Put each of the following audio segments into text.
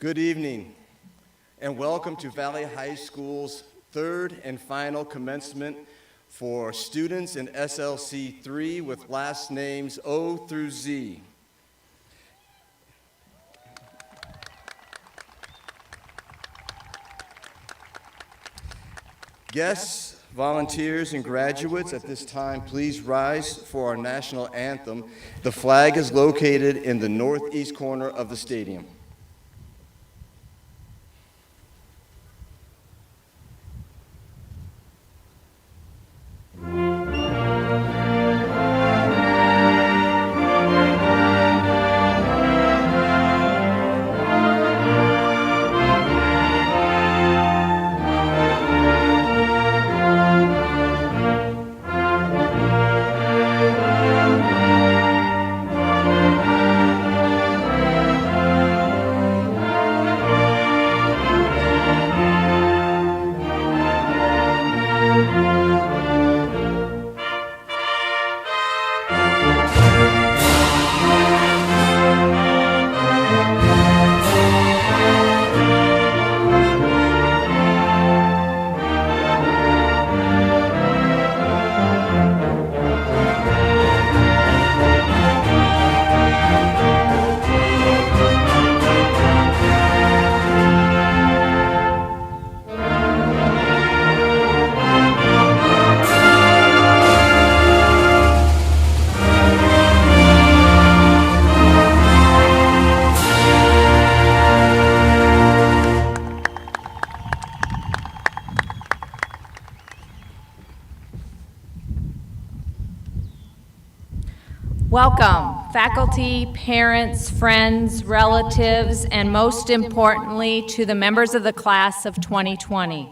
Good evening, and welcome to Valley High School's third and final commencement for students in SLC 3 with last names O through Z. Guests, volunteers, and graduates, at this time, please rise for our national anthem. The flag is located in the northeast corner of the stadium. Welcome, faculty, parents, friends, relatives, and most importantly, to the members of the class of 2020.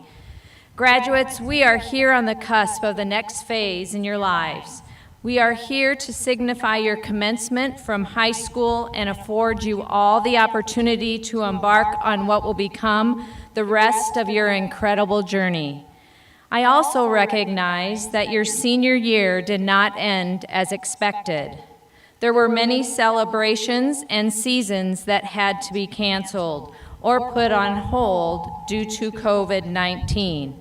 Graduates, we are here on the cusp of the next phase in your lives. We are here to signify your commencement from high school and afford you all the opportunity to embark on what will become the rest of your incredible journey. I also recognize that your senior year did not end as expected. There were many celebrations and seasons that had to be canceled or put on hold due to COVID-19.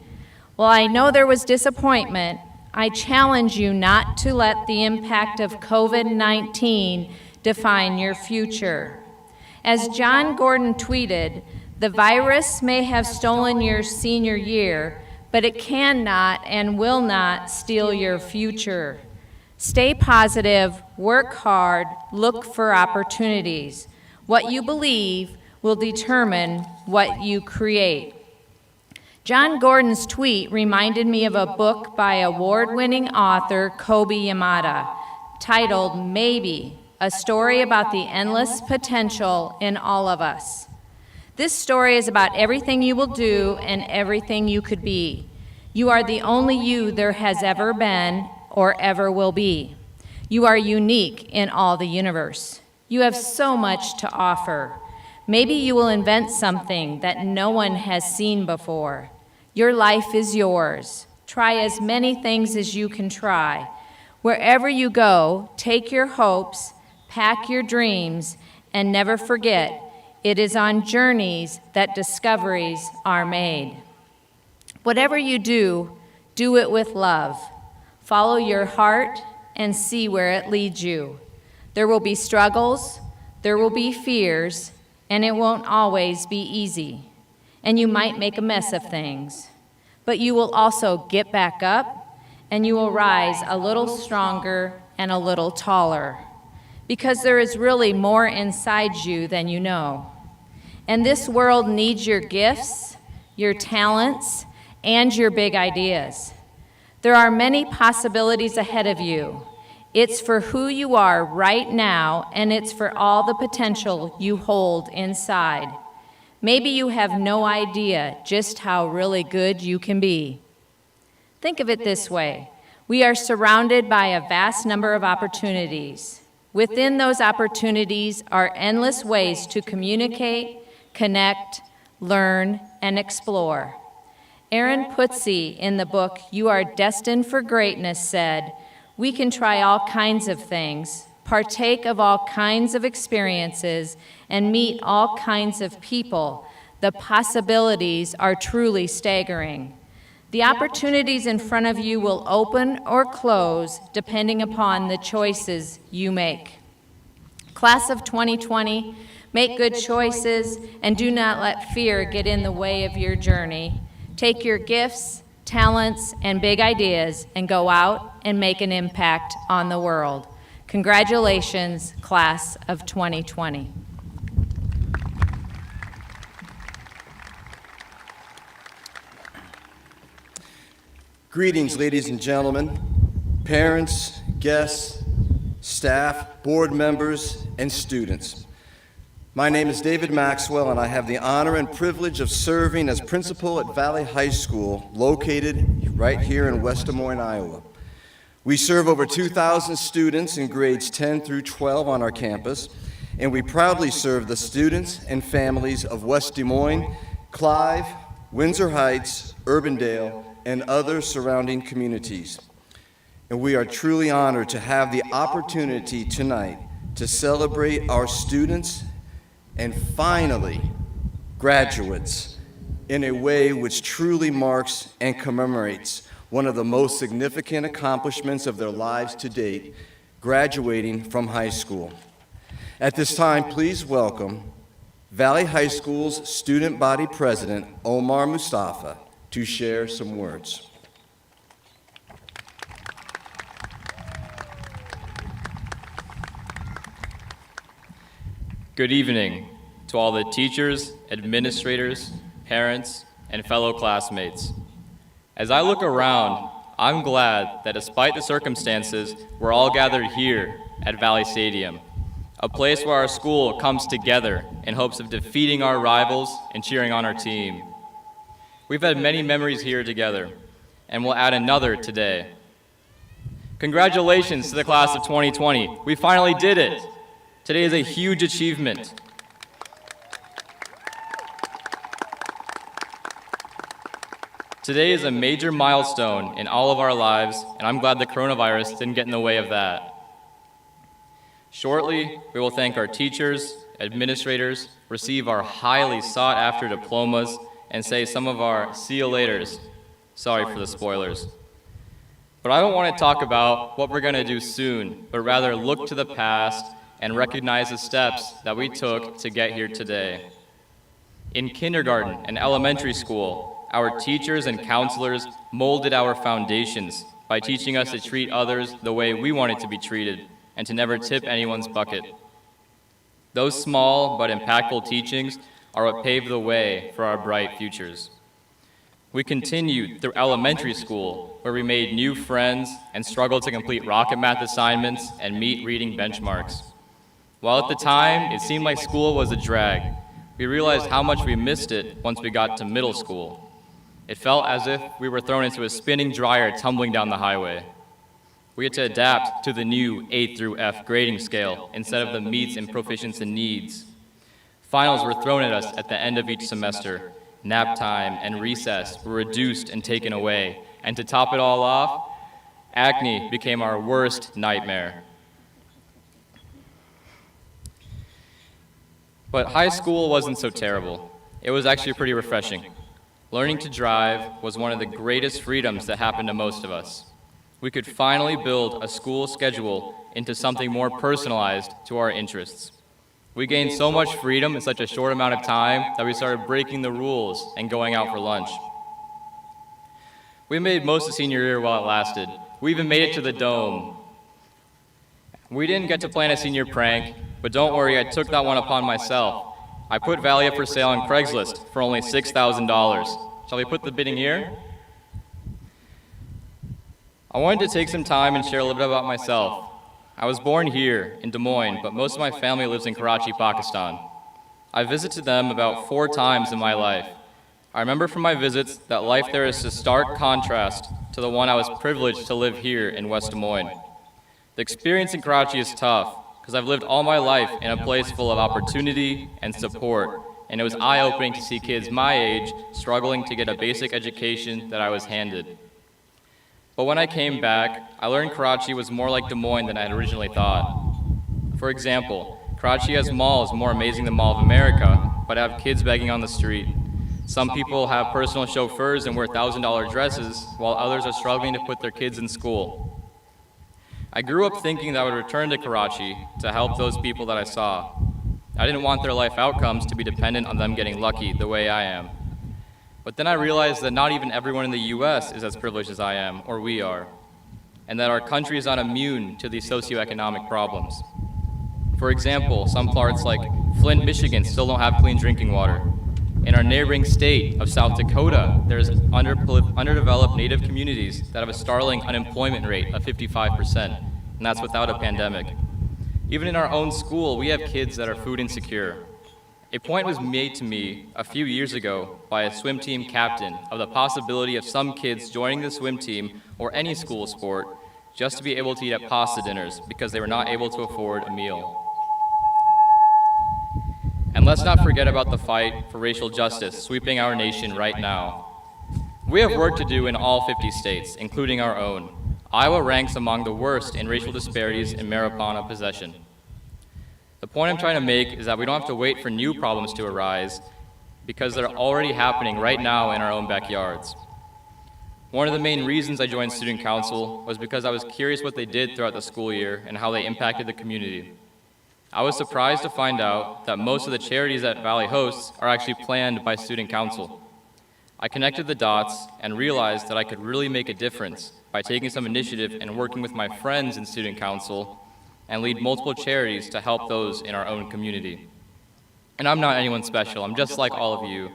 While I know there was disappointment, I challenge you not to let the impact of COVID-19 define your future. As John Gordon tweeted, "The virus may have stolen your senior year, but it cannot and will not steal your future." Stay positive, work hard, look for opportunities. What you believe will determine what you create. John Gordon's tweet reminded me of a book by award-winning author Kobe Yamada, titled Maybe, a story about the endless potential in all of us. This story is about everything you will do and everything you could be. You are the only you there has ever been or ever will be. You are unique in all the universe. You have so much to offer. Maybe you will invent something that no one has seen before. Your life is yours. Try as many things as you can try. Wherever you go, take your hopes, pack your dreams, and never forget, it is on journeys that discoveries are made. Whatever you do, do it with love. Follow your heart and see where it leads you. There will be struggles, there will be fears, and it won't always be easy. And you might make a mess of things. But you will also get back up, and you will rise a little stronger and a little taller. Because there is really more inside you than you know. And this world needs your gifts, your talents, and your big ideas. There are many possibilities ahead of you. It's for who you are right now, and it's for all the potential you hold inside. Maybe you have no idea just how really good you can be. Think of it this way. We are surrounded by a vast number of opportunities. Within those opportunities are endless ways to communicate, connect, learn, and explore. Aaron Putzi, in the book You Are Destined for Greatness, said, "We can try all kinds of things, partake of all kinds of experiences, and meet all kinds of people, the possibilities are truly staggering. The opportunities in front of you will open or close depending upon the choices you make. Class of 2020, make good choices and do not let fear get in the way of your journey. Take your gifts, talents, and big ideas and go out and make an impact on the world. Congratulations, Class of 2020. Greetings, ladies and gentlemen, parents, guests, staff, board members, and students. My name is David Maxwell, and I have the honor and privilege of serving as principal at Valley High School, located right here in West Des Moines, Iowa. We serve over 2,000 students in grades 10 through 12 on our campus, and we proudly serve the students and families of West Des Moines, Clive, Windsor Heights, Urbandale, and other surrounding communities. And we are truly honored to have the opportunity tonight to celebrate our students and finally graduates in a way which truly marks and commemorates one of the most significant accomplishments of their lives to date, graduating from high school. At this time, please welcome Valley High School's Student Body President, Omar Mustafa, to share some words. Good evening to all the teachers, administrators, parents, and fellow classmates. As I look around, I'm glad that despite the circumstances, we're all gathered here at Valley Stadium, a place where our school comes together in hopes of defeating our rivals and cheering on our team. We've had many memories here together, and we'll add another today. Congratulations to the class of 2020. We finally did it. Today is a huge achievement. Today is a major milestone in all of our lives, and I'm glad the coronavirus didn't get in the way of that. Shortly, we will thank our teachers, administrators, receive our highly sought-after diplomas, and say some of our see you laters. Sorry for the spoilers. But I don't want to talk about what we're going to do soon, but rather look to the past and recognize the steps that we took to get here today. In kindergarten and elementary school, our teachers and counselors molded our foundations by teaching us to treat others the way we wanted to be treated and to never tip anyone's bucket. Those small but impactful teachings are what paved the way for our bright futures. We continued through elementary school, where we made new friends and struggled to complete rocket math assignments and meet reading benchmarks. While at the time it seemed like school was a drag, we realized how much we missed it once we got to middle school. It felt as if we were thrown into a spinning dryer tumbling down the highway. We had to adapt to the new A through F grading scale instead of the meets and proficiency and needs. Finals were thrown at us at the end of each semester. Nap time and recess were reduced and taken away. And to top it all off, acne became our worst nightmare. But high school wasn't so terrible. It was actually pretty refreshing. Learning to drive was one of the greatest freedoms that happened to most of us. We could finally build a school schedule into something more personalized to our interests. We gained so much freedom in such a short amount of time that we started breaking the rules and going out for lunch. We made most of senior year while it lasted. We even made it to the Dome. We didn't get to plan a senior prank, but don't worry, I took that one upon myself. I put Valley up for sale on Craigslist for only $6,000. Shall we put the bidding here? I wanted to take some time and share a little bit about myself. I was born here in Des Moines, but most of my family lives in Karachi, Pakistan. I visited them about 4 times in my life. I remember from my visits that life there is a stark contrast to the one I was privileged to live here in West Des Moines. The experience in Karachi is tough, because I've lived all my life in a place full of opportunity and support, and it was eye-opening to see kids my age struggling to get a basic education that I was handed. But when I came back, I learned Karachi was more like Des Moines than I had originally thought. For example, Karachi has malls more amazing than Mall of America, but have kids begging on the street. Some people have personal chauffeurs and wear $1,000 dresses, while others are struggling to put their kids in school. I grew up thinking that I would return to Karachi to help those people that I saw. I didn't want their life outcomes to be dependent on them getting lucky the way I am. But then I realized that not even everyone in the US is as privileged as I am, or we are, and that our country is not immune to these socioeconomic problems. For example, some parts like Flint, Michigan still don't have clean drinking water. In our neighboring state of South Dakota, there's underdeveloped Native communities that have a startling unemployment rate of 55%, and that's without a pandemic. Even in our own school, we have kids that are food insecure. A point was made to me a few years ago by a swim team captain of the possibility of some kids joining the swim team or any school sport just to be able to eat at pasta dinners because they were not able to afford a meal. And let's not forget about the fight for racial justice sweeping our nation right now. We have work to do in all 50 states, including our own. Iowa ranks among the worst in racial disparities in marijuana possession. The point I'm trying to make is that we don't have to wait for new problems to arise because they're already happening right now in our own backyards. One of the main reasons I joined Student Council was because I was curious what they did throughout the school year and how they impacted the community. I was surprised to find out that most of the charities that Valley hosts are actually planned by Student Council. I connected the dots and realized that I could really make a difference by taking some initiative and working with my friends in Student Council and lead multiple charities to help those in our own community. And I'm not anyone special, I'm just like all of you.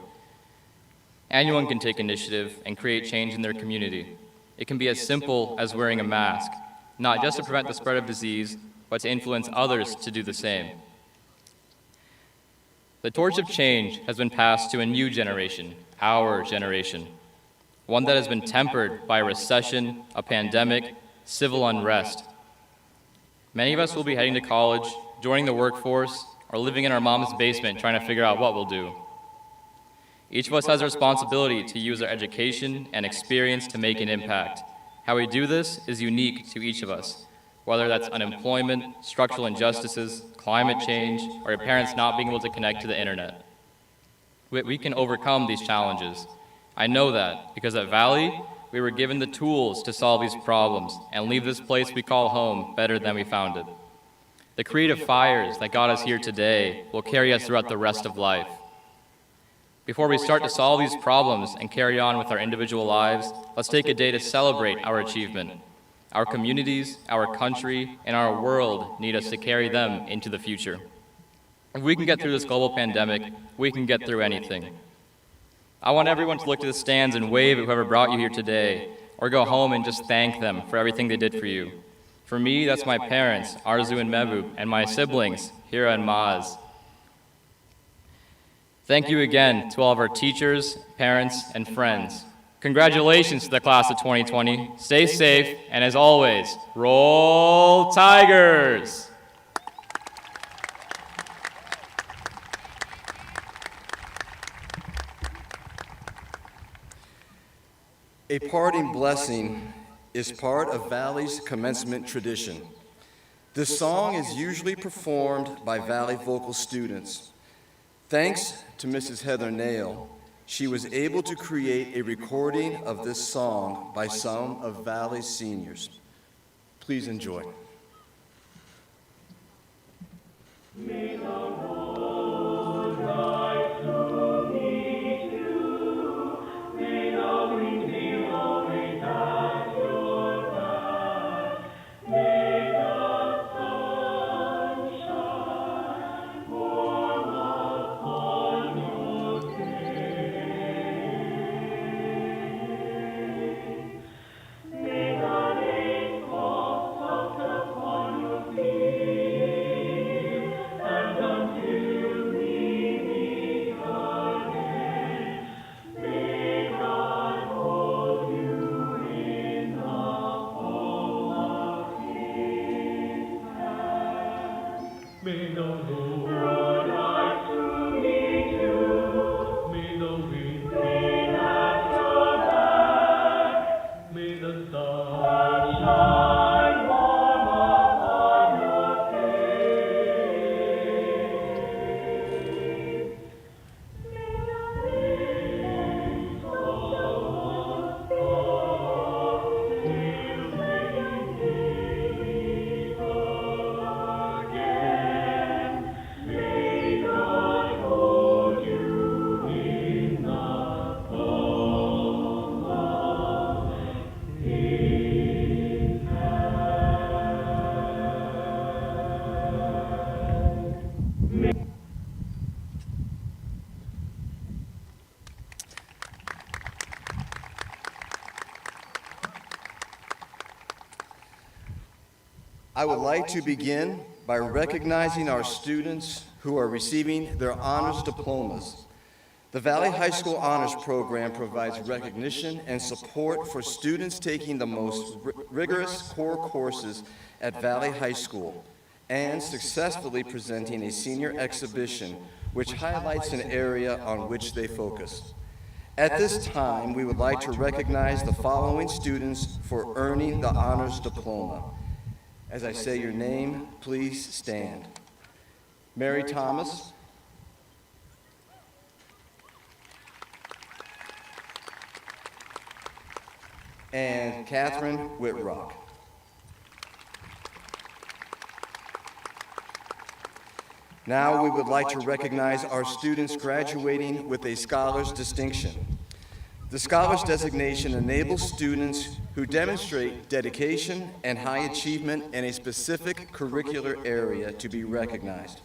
Anyone can take initiative and create change in their community. It can be as simple as wearing a mask, not just to prevent the spread of disease, but to influence others to do the same. The torch of change has been passed to a new generation, our generation, one that has been tempered by a recession, a pandemic, civil unrest. Many of us will be heading to college, joining the workforce, or living in our mom's basement trying to figure out what we'll do. Each of us has a responsibility to use our education and experience to make an impact. How we do this is unique to each of us, whether that's unemployment, structural injustices, climate change, or your parents not being able to connect to the internet. We can overcome these challenges. I know that because at Valley, we were given the tools to solve these problems and leave this place we call home better than we found it. The creative fires that got us here today will carry us throughout the rest of life. Before we start to solve these problems and carry on with our individual lives, let's take a day to celebrate our achievement. Our communities, our country, and our world need us to carry them into the future. If we can get through this global pandemic, we can get through anything. I want everyone to look to the stands and wave at whoever brought you here today, or go home and just thank them for everything they did for you. For me, that's my parents, Arzu and Mehboob, and my siblings, Hira and Maz. Thank you again to all of our teachers, parents, and friends. Congratulations to the class of 2020. Stay safe, and as always, roll Tigers! A parting blessing is part of Valley's commencement tradition. This song is usually performed by Valley vocal students. Thanks to Mrs. Heather Nail, she was able to create a recording of this song by some of Valley's seniors. Please enjoy. May the road rise to meet you. May the wind be always at your back. May the sun shine warm upon your day. May the rain fall soft upon your feet, and until we meet again, may God hold you in the palm of His hand. May the road rise to meet you. May the wind be at your back. May the sun shine warm upon your face. I would like to begin by recognizing our students who are receiving their honors diplomas. The Valley High School Honors Program provides recognition and support for students taking the most rigorous core courses at Valley High School and successfully presenting a senior exhibition which highlights an area on which they focus. At this time, we would like to recognize the following students for earning the honors diploma. As I say your name, please stand. Mary Thomas, and Catherine Whitrock. Now we would like to recognize our students graduating with a Scholar's Distinction. The Scholar's designation enables students who demonstrate dedication and high achievement in a specific curricular area to be recognized.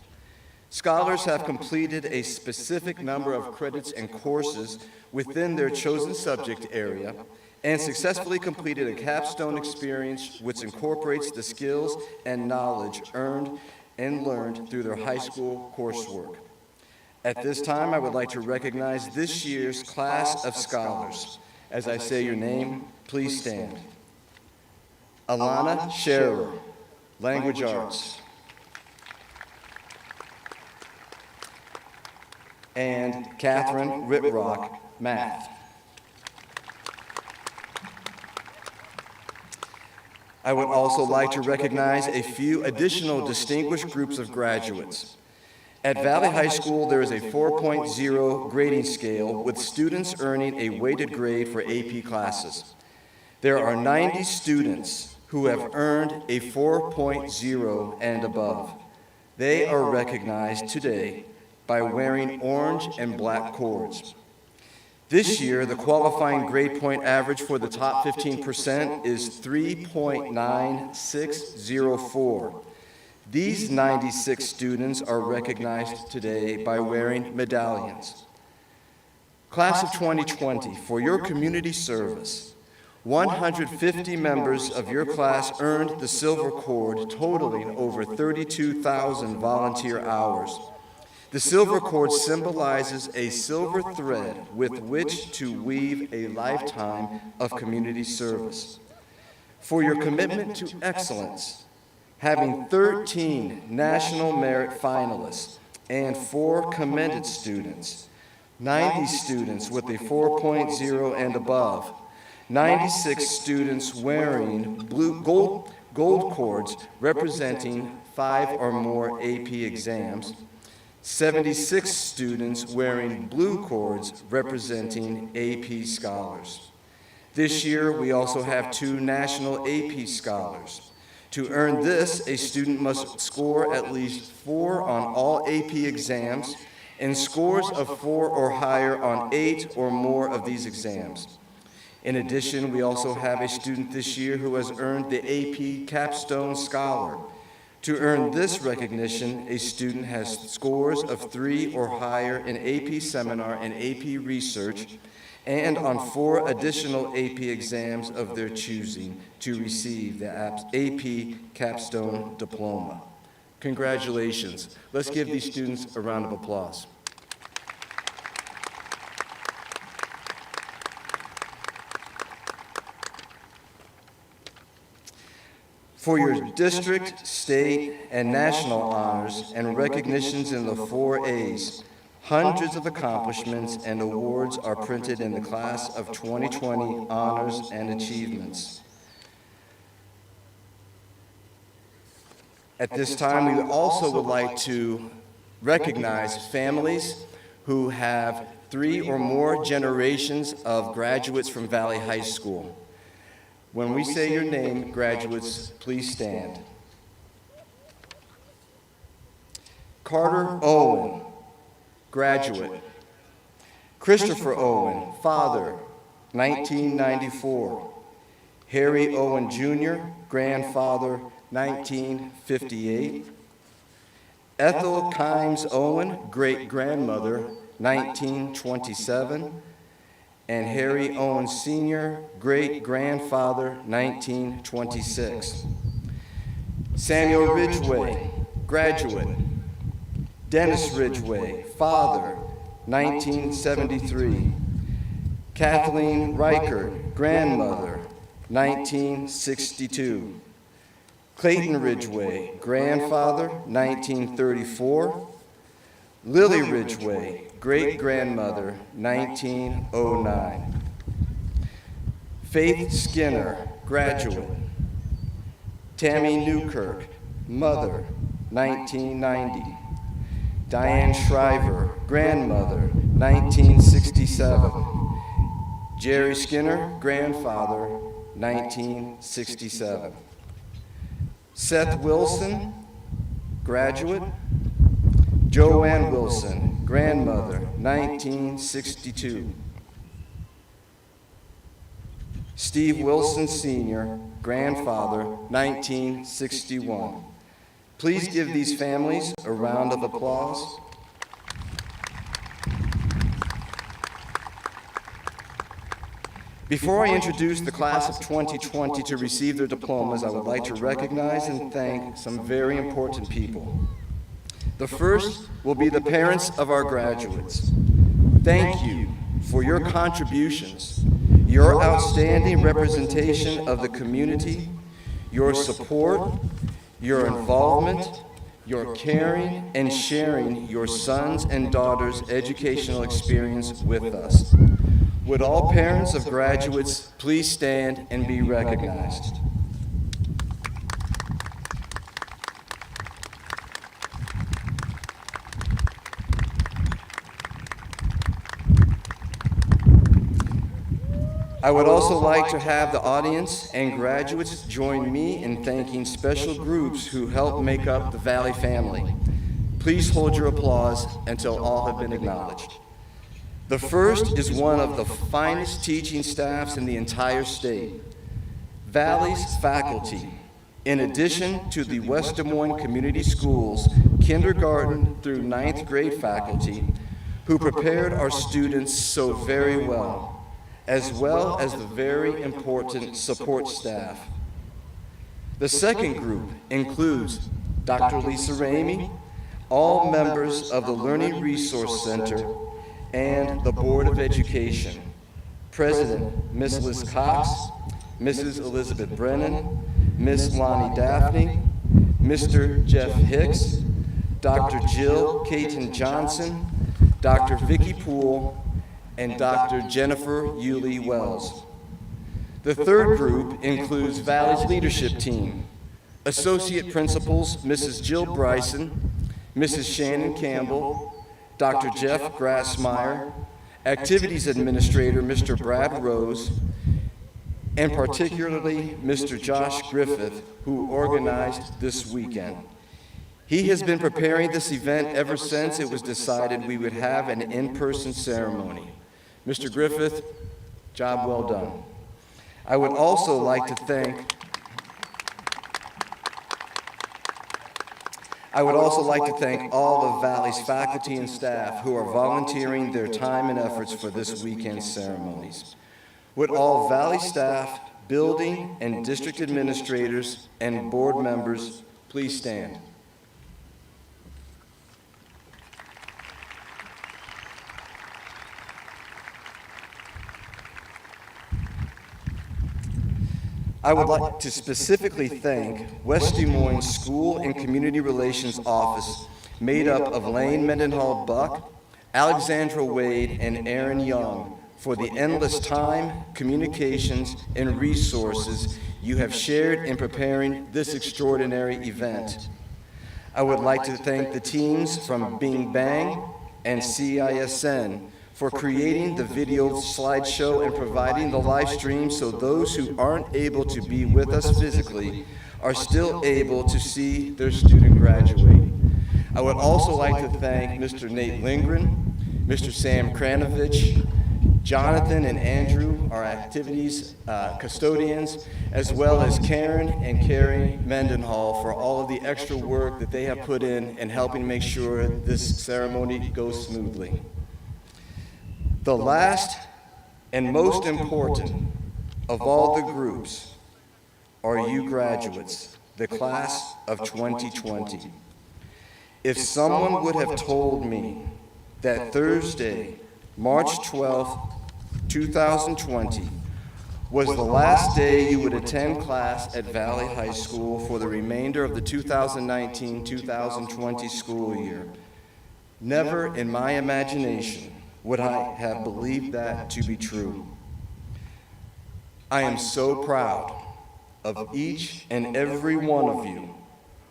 Scholars have completed a specific number of credits and courses within their chosen subject area and successfully completed a capstone experience which incorporates the skills and knowledge earned and learned through their high school coursework. At this time, I would like to recognize this year's class of scholars. As I say your name, please stand. Alana Scherer, Language Arts. And Catherine Whitrock, Math. I would also like to recognize a few additional distinguished groups of graduates. At Valley High School, there is a 4.0 grading scale with students earning a weighted grade for AP classes. There are 90 students who have earned a 4.0 and above. They are recognized today by wearing orange and black cords. This year, the qualifying grade point average for the top 15% is 3.9604. These 96 students are recognized today by wearing medallions. Class of 2020, for your community service, 150 members of your class earned the silver cord, totaling over 32,000 volunteer hours. The silver cord symbolizes a silver thread with which to weave a lifetime of community service. For your commitment to excellence, having 13 National Merit finalists and 4 commended students, 90 students with a 4.0 and above, 96 students wearing gold cords representing 5 or more AP exams, 76 students wearing blue cords representing AP scholars. This year, we also have 2 national AP scholars. To earn this, a student must score at least 4 on all AP exams and scores of 4 or higher on 8 or more of these exams. In addition, we also have a student this year who has earned the AP Capstone Scholar. To earn this recognition, a student has scores of 3 or higher in AP Seminar and AP Research, and on 4 additional AP exams of their choosing to receive the AP Capstone Diploma. Congratulations. Let's give these students a round of applause. For your district, state, and national honors and recognitions in the 4 A's, hundreds of accomplishments and awards are printed in the Class of 2020 Honors and Achievements. At this time, we also would like to recognize families who have 3 or more generations of graduates from Valley High School. When we say your name, graduates, please stand. Carter Owen, graduate. Christopher Owen, father, 1994. Harry Owen Jr., grandfather, 1958. Ethel Kimes Owen, great-grandmother, 1927. And Harry Owen Sr., great-grandfather, 1926. Samuel Ridgway, graduate. Dennis Ridgway, father, 1973. Kathleen Reichert, grandmother, 1962. Clayton Ridgway, grandfather, 1934. Lily Ridgway, great-grandmother, 1909. Faith Skinner, graduate. Tammy Newkirk, mother, 1990. Diane Shriver, grandmother, 1967. Jerry Skinner, grandfather, 1967. Seth Wilson, graduate. Joanne Wilson, grandmother, 1962. Steve Wilson Sr., grandfather, 1961. Please give these families a round of applause. Before I introduce the class of 2020 to receive their diplomas, I would like to recognize and thank some very important people. The first will be the parents of our graduates. Thank you for your contributions, your outstanding representation of the community, your support, your involvement, your caring and sharing your sons' and daughters' educational experience with us. Would all parents of graduates please stand and be recognized? I would also like to have the audience and graduates join me in thanking special groups who help make up the Valley family. Please hold your applause until all have been acknowledged. The first is one of the finest teaching staffs in the entire state, Valley's faculty. In addition to the West Des Moines Community Schools kindergarten through 9th grade faculty who prepared our students so very well as the very important support staff. The second group includes Dr. Lisa Ramey, all members of the Learning Resource Center, and the Board of Education, President Ms. Liz Cox, Mrs. Elizabeth Brennan, Ms. Lonnie Daphne, Mr. Jeff Hicks, Dr. Jill Caton Johnson, Dr. Vicki Poole, and Dr. Jennifer Yulee Wells. The third group includes Valley's leadership team, Associate Principals Mrs. Jill Bryson, Mrs. Shannon Campbell, Dr. Jeff Grassmeyer, Activities Administrator Mr. Brad Rose, and particularly Mr. Josh Griffith, who organized this weekend. He has been preparing this event ever since it was decided we would have an in-person ceremony. Mr. Griffith, job well done. I would also like to thank all of Valley's faculty and staff who are volunteering their time and efforts for this weekend's ceremonies. Would all Valley staff, building and district administrators, and board members please stand? I would like to specifically thank West Des Moines School and Community Relations Office, made up of Lane Mendenhall Buck, Alexandra Wade, and Aaron Young, for the endless time, communications, and resources you have shared in preparing this extraordinary event. I would like to thank the teams from Bing Bang and CISN for creating the video slideshow and providing the live stream so those who aren't able to be with us physically are still able to see their student graduate. I would also like to thank Mr. Nate Lindgren, Mr. Sam Kranovich, Jonathan and Andrew, our activities custodians, as well as Karen and Carrie Mendenhall for all of the extra work that they have put in helping make sure this ceremony goes smoothly. The last and most important of all the groups are you graduates. the class of 2020. If someone would have told me that Thursday, March 12th, 2020, was the last day you would attend class at Valley High School for the remainder of the 2019-2020 school year, never in my imagination would I have believed that to be true. I am so proud of each and every one of you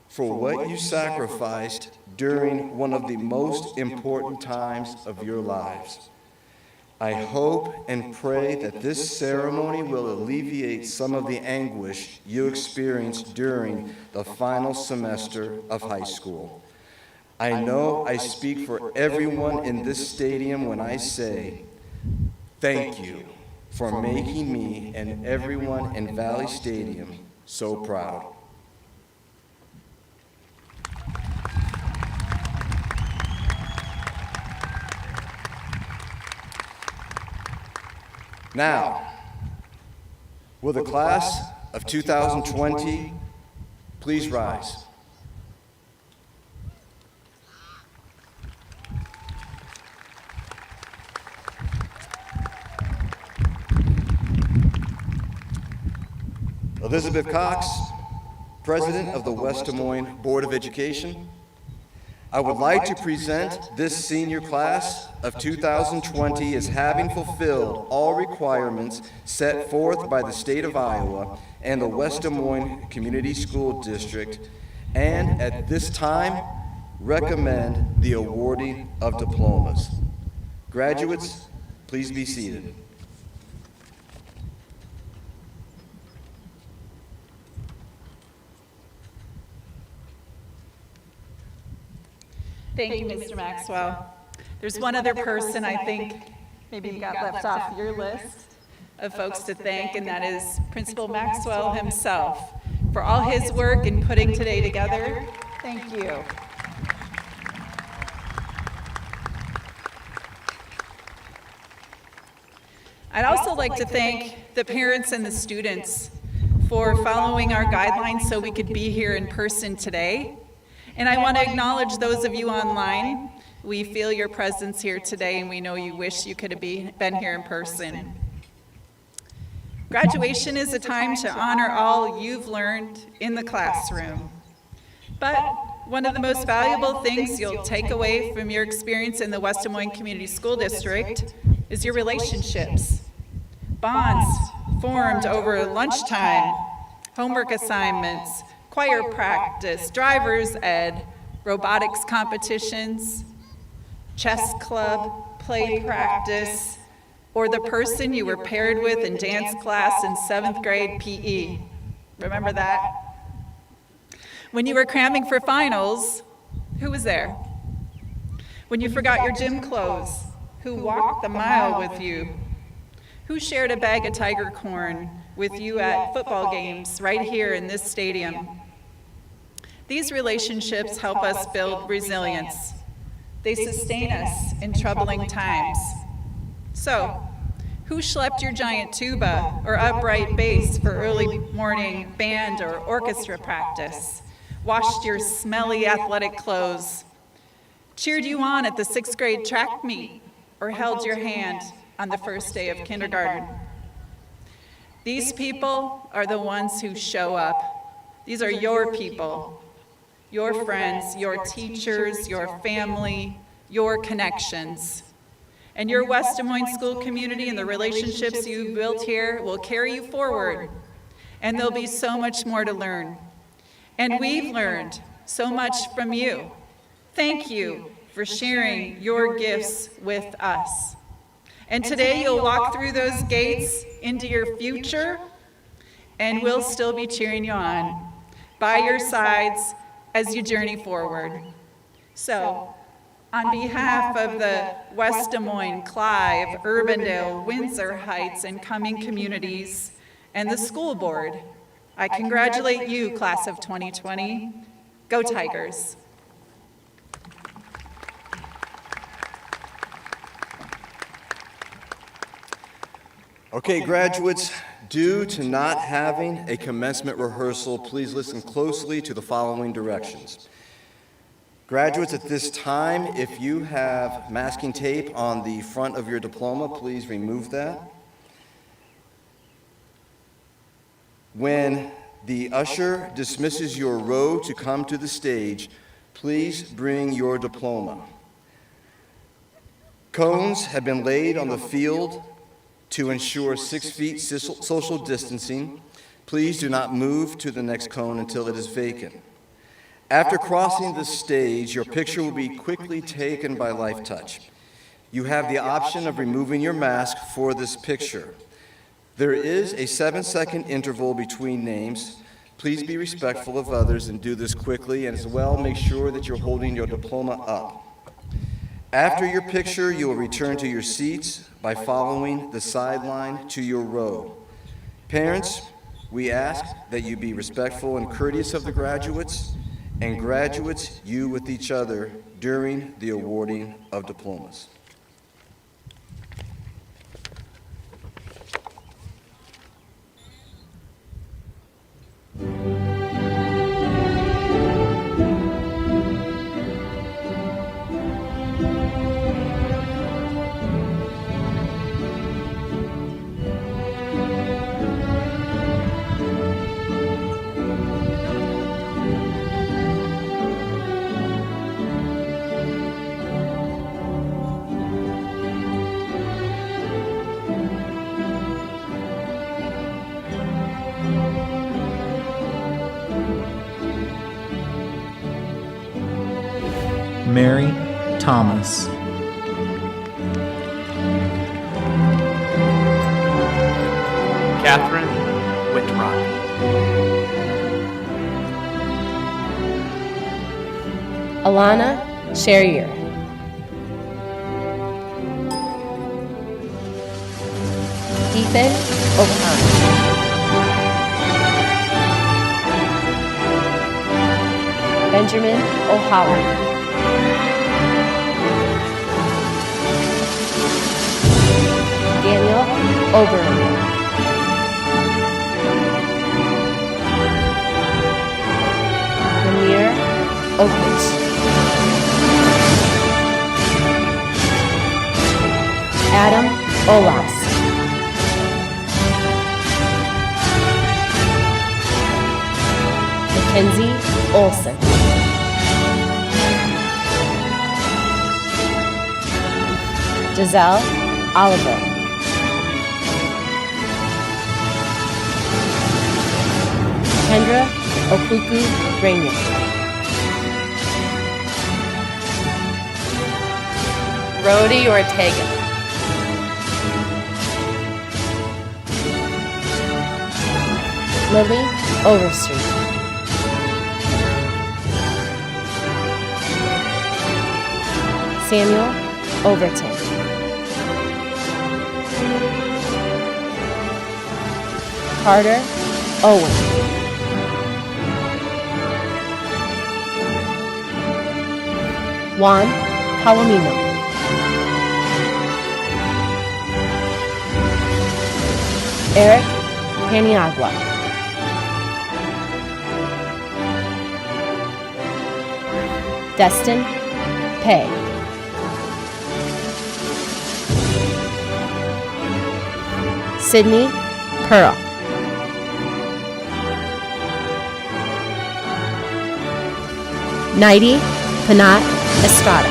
for what you sacrificed during one of the most important times of your lives. I hope and pray that this ceremony will alleviate some of the anguish you experienced during the final semester of high school. I know I speak for everyone in this stadium when I say, thank you for making me and everyone in Valley Stadium so proud. Now, will the class of 2020 please rise? Elizabeth Cox, President of the West Des Moines Board of Education, I would like to present this senior class of 2020 as having fulfilled all requirements set forth by the state of Iowa and the West Des Moines Community School District, and at this time, recommend the awarding of diplomas. Graduates, please be seated. Thank you, Mr. Maxwell. There's one other person I think maybe you got left off your list of folks to thank, and that is Principal Maxwell himself for all his work in putting today together. Thank you. I'd also like to thank the parents and the students for following our guidelines so we could be here in person today. And I want to acknowledge those of you online. We feel your presence here today, and we know you wish you could have been here in person. Graduation is a time to honor all you've learned in the classroom. But one of the most valuable things you'll take away from your experience in the West Des Moines Community School District is your relationships. Bonds formed over lunchtime, homework assignments, choir practice, driver's ed, robotics competitions, chess club, play practice, or the person you were paired with in dance class in 7th grade PE. Remember that? When you were cramming for finals, who was there? When you forgot your gym clothes, who walked the mile with you? Who shared a bag of tiger corn with you at football games right here in this stadium? These relationships help us build resilience. They sustain us in troubling times. So, who schlepped your giant tuba or upright bass for early morning band or orchestra practice? Washed your smelly athletic clothes? Cheered you on at the 6th grade track meet? Or held your hand on the first day of kindergarten? These people are the ones who show up. These are your people. Your friends, your teachers, your family, your connections. And your West Des Moines school community and the relationships you've built here will carry you forward. And there'll be so much more to learn. And we've learned so much from you. Thank you for sharing your gifts with us. And today you'll walk through those gates into your future, and we'll still be cheering you on by your sides as you journey forward. So, on behalf of the West Des Moines, Clive, Urbandale, Windsor Heights, and Cumming communities, and the school board, I congratulate you, class of 2020. Go Tigers. Okay, graduates, Due to not having a commencement rehearsal, please listen closely to the following directions. Graduates, at this time, if you have masking tape on the front of your diploma, please remove that. When the usher dismisses your row to come to the stage, please bring your diploma. Cones have been laid on the field to ensure 6 feet social distancing. Please do not move to the next cone until it is vacant. After crossing the stage, your picture will be quickly taken by Life Touch. You have the option of removing your mask for this picture. There is a 7-second interval between names. Please be respectful of others and do this quickly, and as well, make sure that you're holding your diploma up. After your picture, you will return to your seats by following the sideline to your row. Parents, we ask that you be respectful and courteous of the graduates, and graduates, you with each other during the awarding of diplomas. Mary Thomas. Catherine Whitrock. Alana Sherrier. Ethan O'Connor. Benjamin O'Halloran. Daniel Oberon. Amir Oakage. Adam Olas. Mackenzie Olson. Giselle Oliver. Kendra Okuku Rainier. Rhodey Ortega. Lily Overstreet. Samuel Overton. Carter Owen. Juan Palomino. Eric Paniagua. Destin Pei. Sydney Pearl. Nighty Panat Estrada.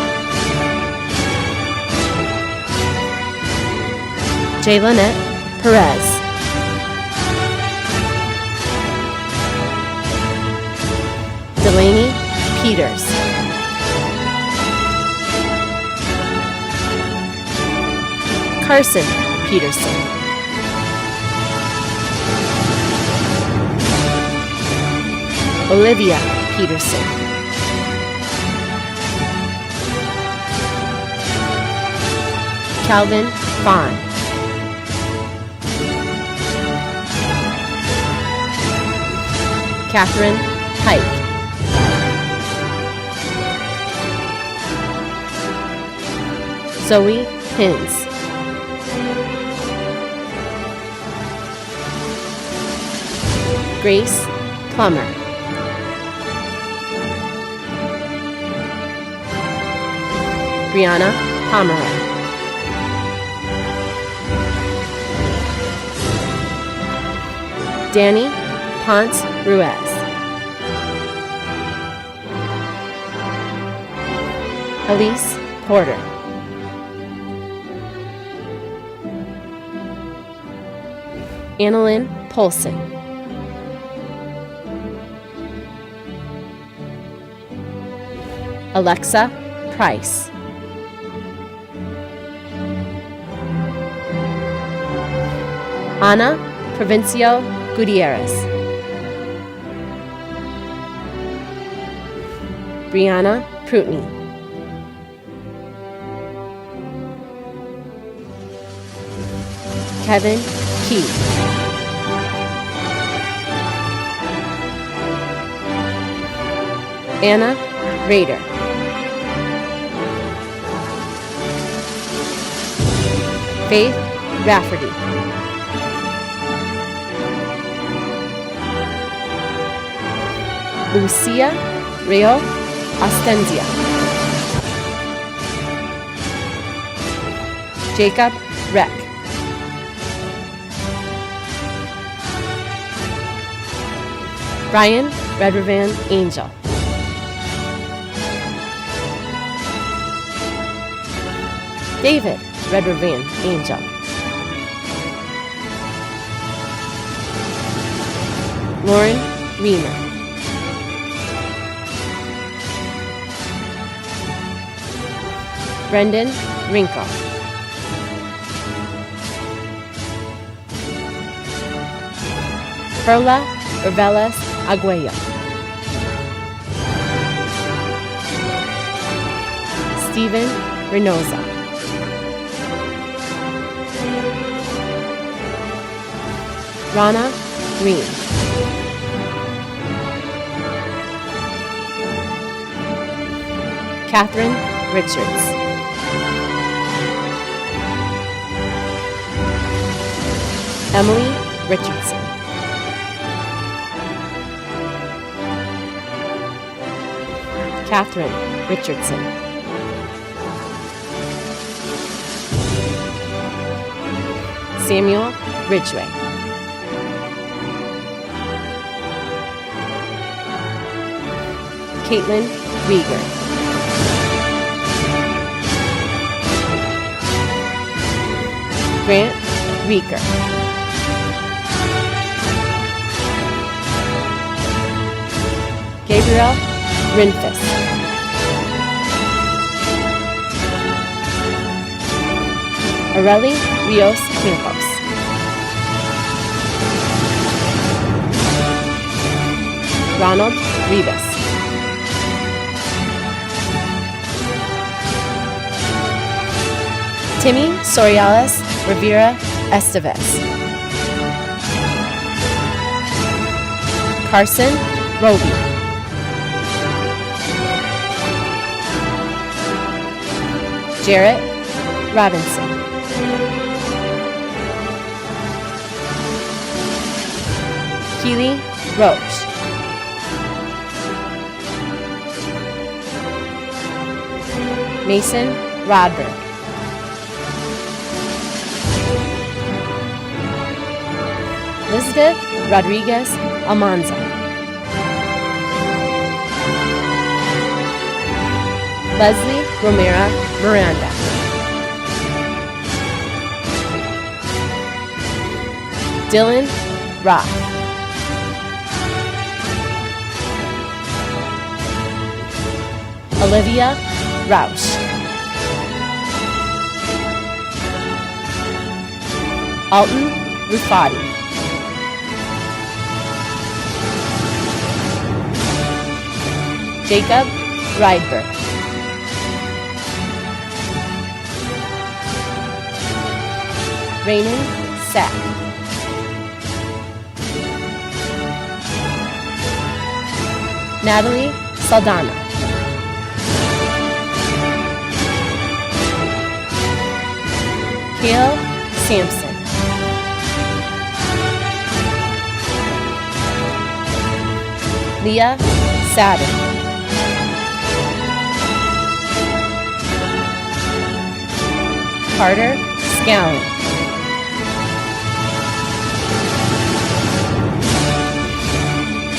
Jaylanette Perez. Delaney Peters. Carson Peterson. Olivia Peterson. Calvin Fine. Catherine Pike. Zoe Pins. Grace Plummer. Brianna Pomeroy. Danny Ponce Ruiz. Elise Porter. Annalyn Polson. Alexa Price. Ana Provencio Gutierrez. Brianna Prutney. Kevin Key. Anna Rader. Faith Rafferty. Lucia Rio Ostenzia. Jacob Reck. Brian Redrivan Angel. David Redrivan Angel. Lauren Reamer. Brendan Rinkle. Perla Urvelas Aguayo. Stephen Reynosa. Rana Green. Catherine Richards. Emily Richardson. Catherine Richardson. Samuel Ridgway. Caitlin Rieger. Grant Rieker. Gabriel Rinfus. Areli Rios Campos. Ronald Rivas. Timmy Soriales Rivera Estevez. Carson Roby. Jarrett Robinson. Keely Roach. Mason Rodberg. Elizabeth Rodriguez Almanza. Leslie Romero Miranda. Dylan Roth. Olivia Rausch. Alton Rufati. Jacob Rydberg. Raymond Sack. Natalie Saldana. Kale Sampson. Leah Saturn, Carter Scallon,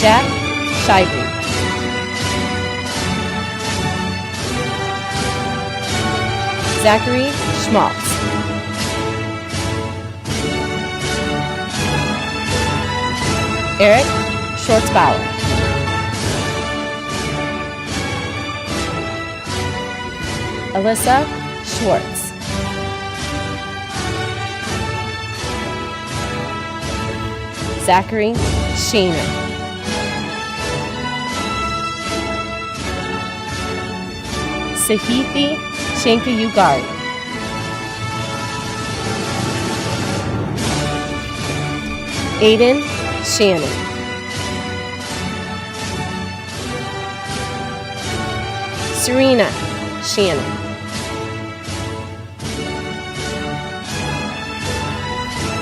Jack Shively, Zachary Schmaltz, Eric Schwartzbauer, Alyssa Schwartz, Zachary Sheener, Sahithi Shankayugari, Aiden Shannon, Serena Shannon,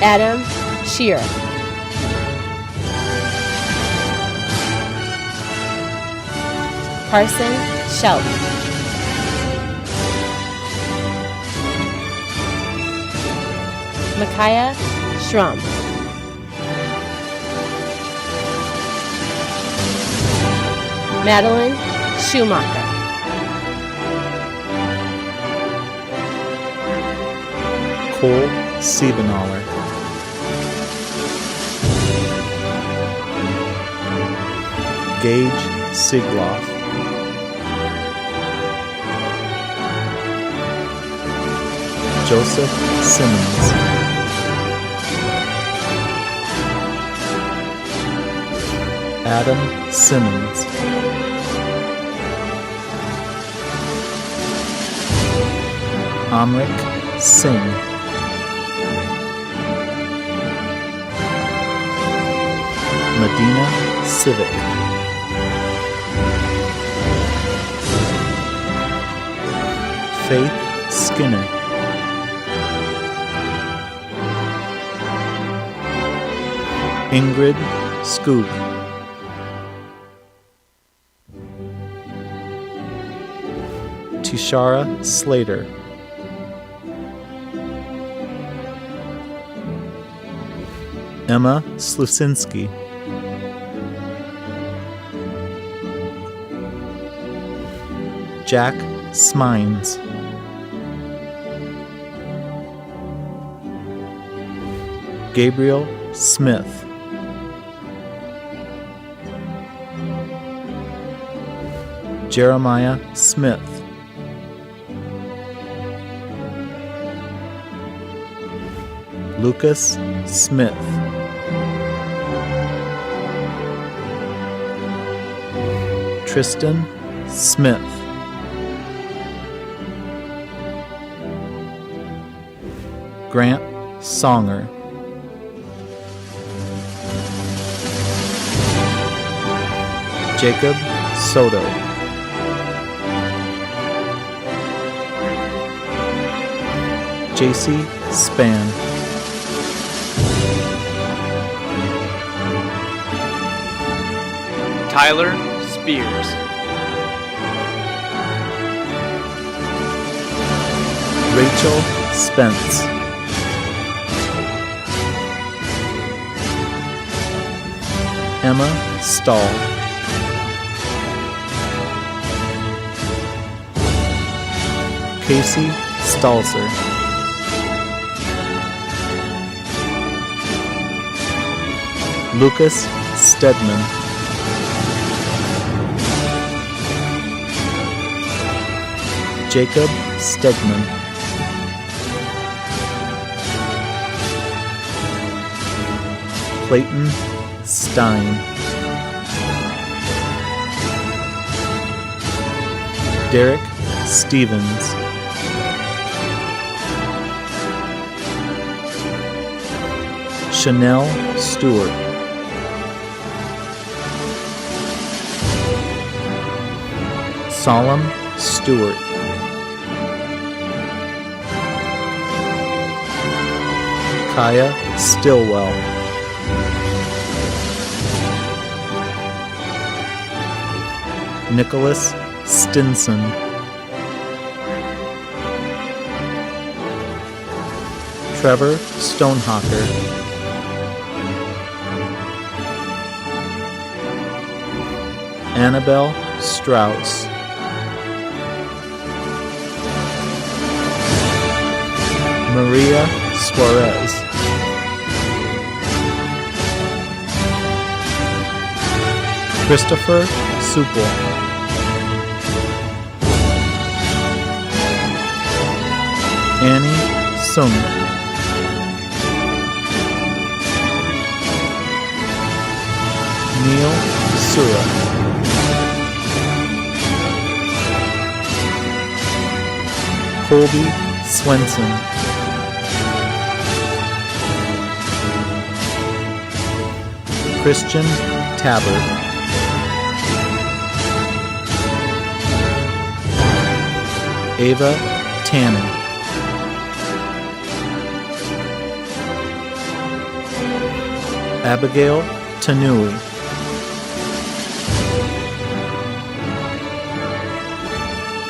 Adam Shearer, Carson Shelby, Micaiah Schrum, Madeline Schumacher, Cole Siebenaller, Gage Sigloff, Joseph Simmons, Adam Simmons, Amrik Singh, Medina Civic, Faith Skinner, Ingrid Skoog, Tishara Slater, Emma Slusinski, Jack Smines, Gabriel Smith, Jeremiah Smith, Lucas Smith, Tristan Smith, Grant Songer, Jacob Soto, JC Span, Tyler Spears, Rachel Spence, Emma Stahl, Casey Stalzer, Lucas Stedman, Jacob Stegman, Clayton Stein, Derek Stevens, Chanel Stewart, Solemn Stewart, Kaya Stillwell, Nicholas Stinson. Trevor Stonehawker. Annabelle Strauss. Maria Suarez. Christopher Supple. Annie Sung. Neil Sura. Colby Swenson. Christian Tabbert. Ava Tanner. Abigail Tanui.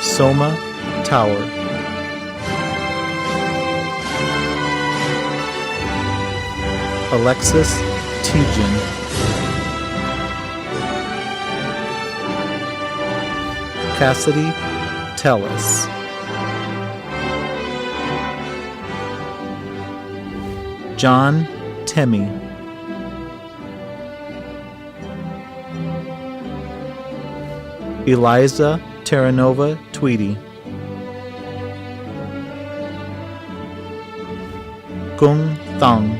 Soma Tower. Alexis Tejan. Cassidy Tellis. John Temmie. Eliza Terranova Tweedy. Gung Thong.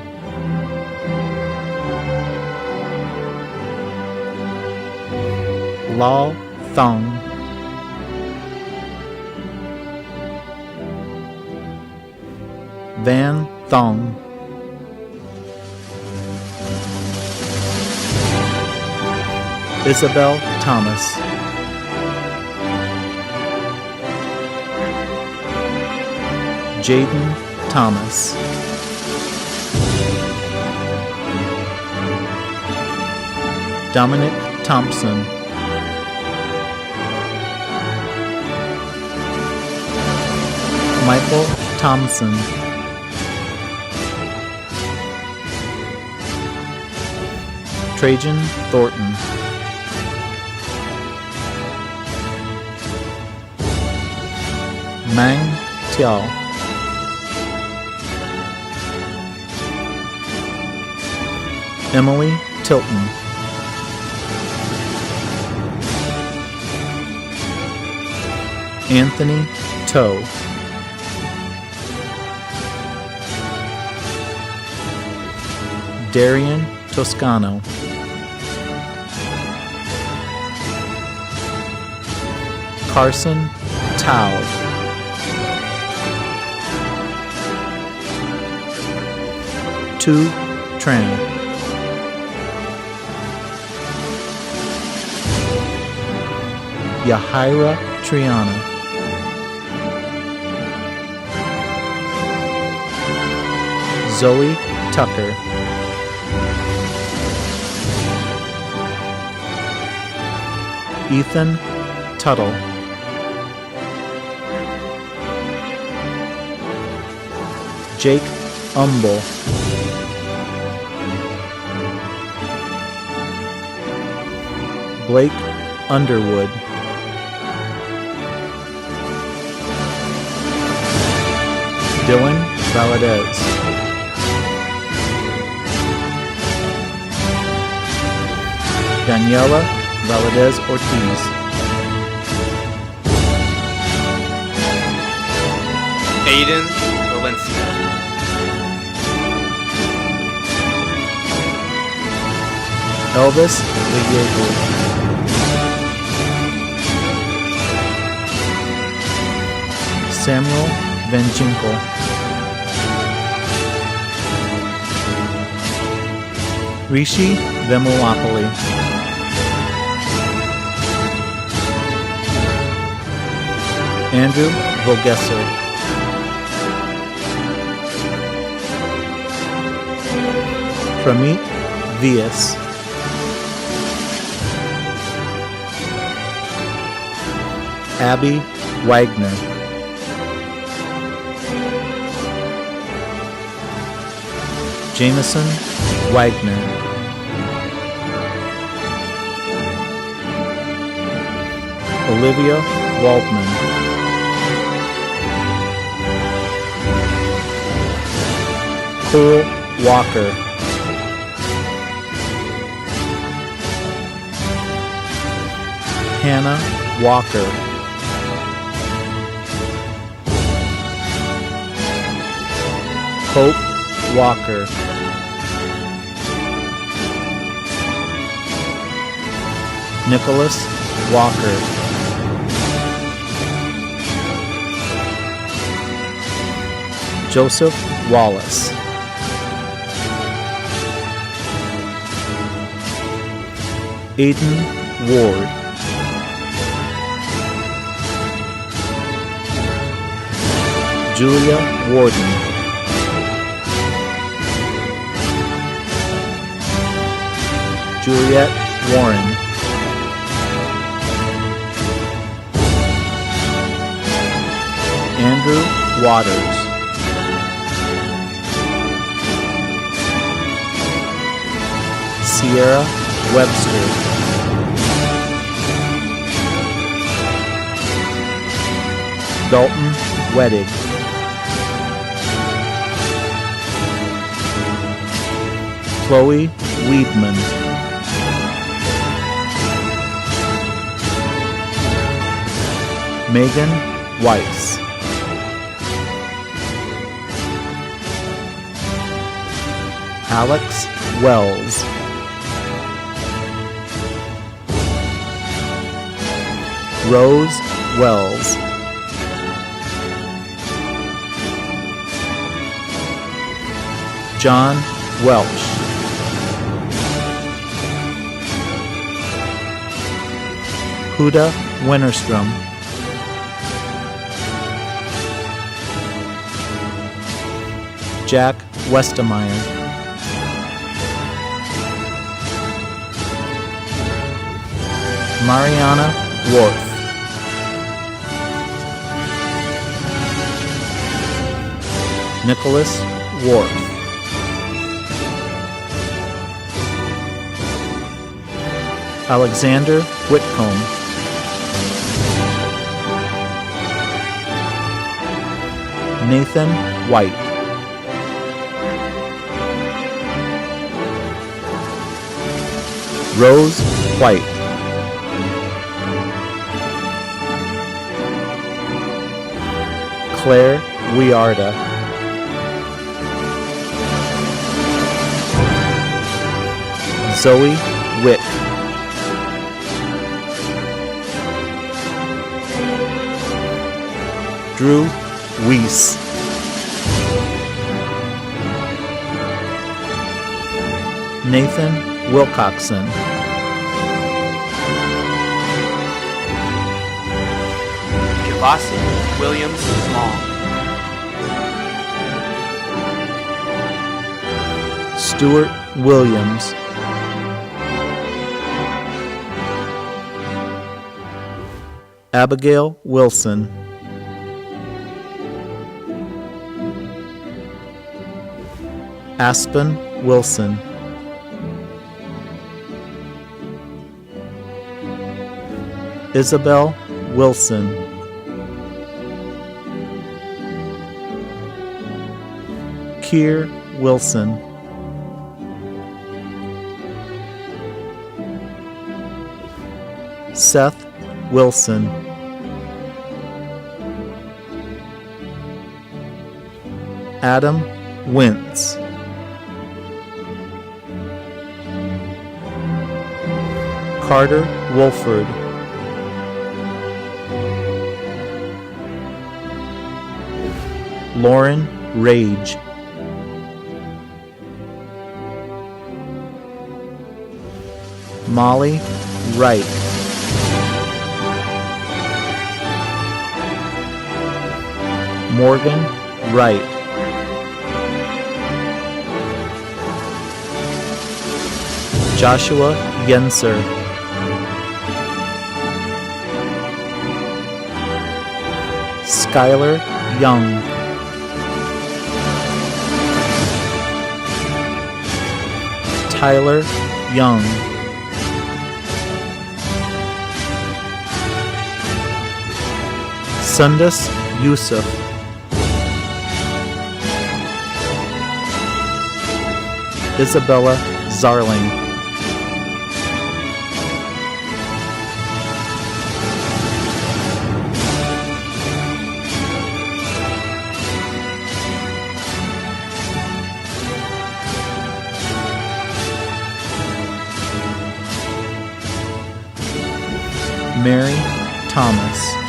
Lao Thong. Van Thong. Isabel Thomas. Jaden Thomas. Dominic Thompson. Michael Thompson. Trajan Thornton. Mang Tiao. Emily Tilton. Anthony Toe. Darian Toscano. Carson Tao. Tu Tran. Yahira Triana. Zoe Tucker. Ethan Tuttle. Jake Umble. Blake Underwood. Dylan Valadez. Daniela Valadez Ortiz. Aiden Valencia. Elvis Villegas. Samuel Van Ginkel. Rishi Vemuapoli. Andrew Vogesser. Pramit Vias. Abby Wagner, Jameson Wagner, Olivia Waldman, Cole Walker, Hannah Walker, Hope Walker, Nicholas Walker, Joseph Wallace, Aiden Ward, Julia Warden, Juliet Warren, Andrew Waters, Sierra Webster, Dalton Wedig, Chloe Weedman, Megan Weiss, Alex Wells, Rose Wells, John Welch, Huda Winterstrom, Jack Westemeyer, Mariana Worth, Nicholas Worth, Alexander Whitcomb, Nathan White, Rose White, Claire Wiarda, Zoe Witt, Drew Weiss, Nathan Wilcoxon, Javasi Williams Small, Stuart Williams, Abigail Wilson, Aspen Wilson, Isabel Wilson, Keir Wilson, Seth Wilson, Adam Wentz, Carter Wolford, Lauren Rage, Molly Wright, Morgan Wright, Joshua Yenser, Skylar Young. Tyler Young. Sundus Yusuf. Isabella Zarling. Mary Thomas.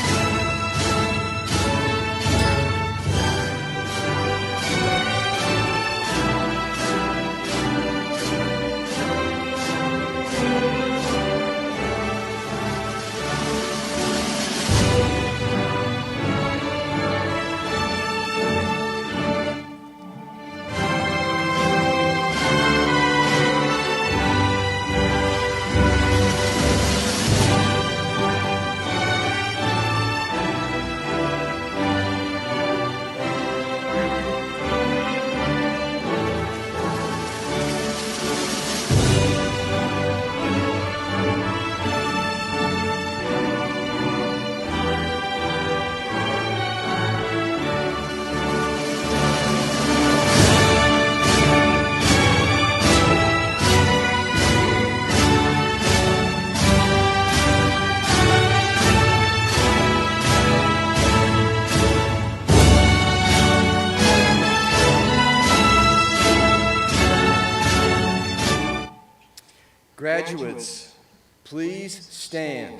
Graduates, please stand.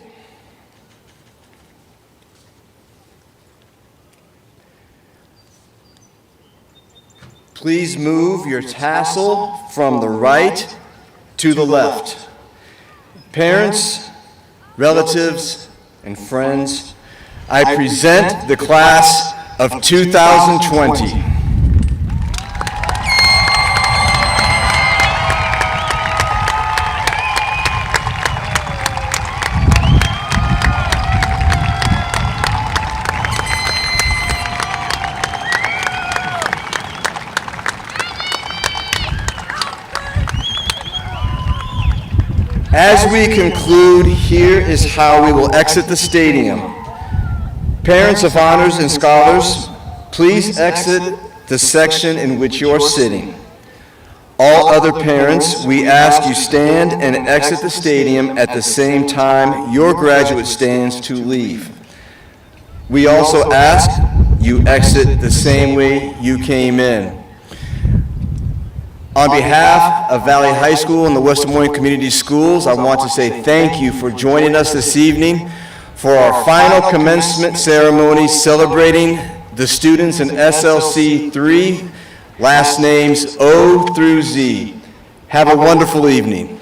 Please move your tassel from the right to the left. Parents, relatives, and friends, I present the class of 2020. As we conclude, here is how we will exit the stadium. Parents of honors and scholars, please exit the section in which you're sitting. All other parents, we ask you stand and exit the stadium at the same time your graduate stands to leave. We also ask you exit the same way you came in. On behalf of Valley High School and the West Des Moines Community Schools, I want to say thank you for joining us this evening for our final commencement ceremony celebrating the students in SLC 3, last names O through Z. Have a wonderful evening.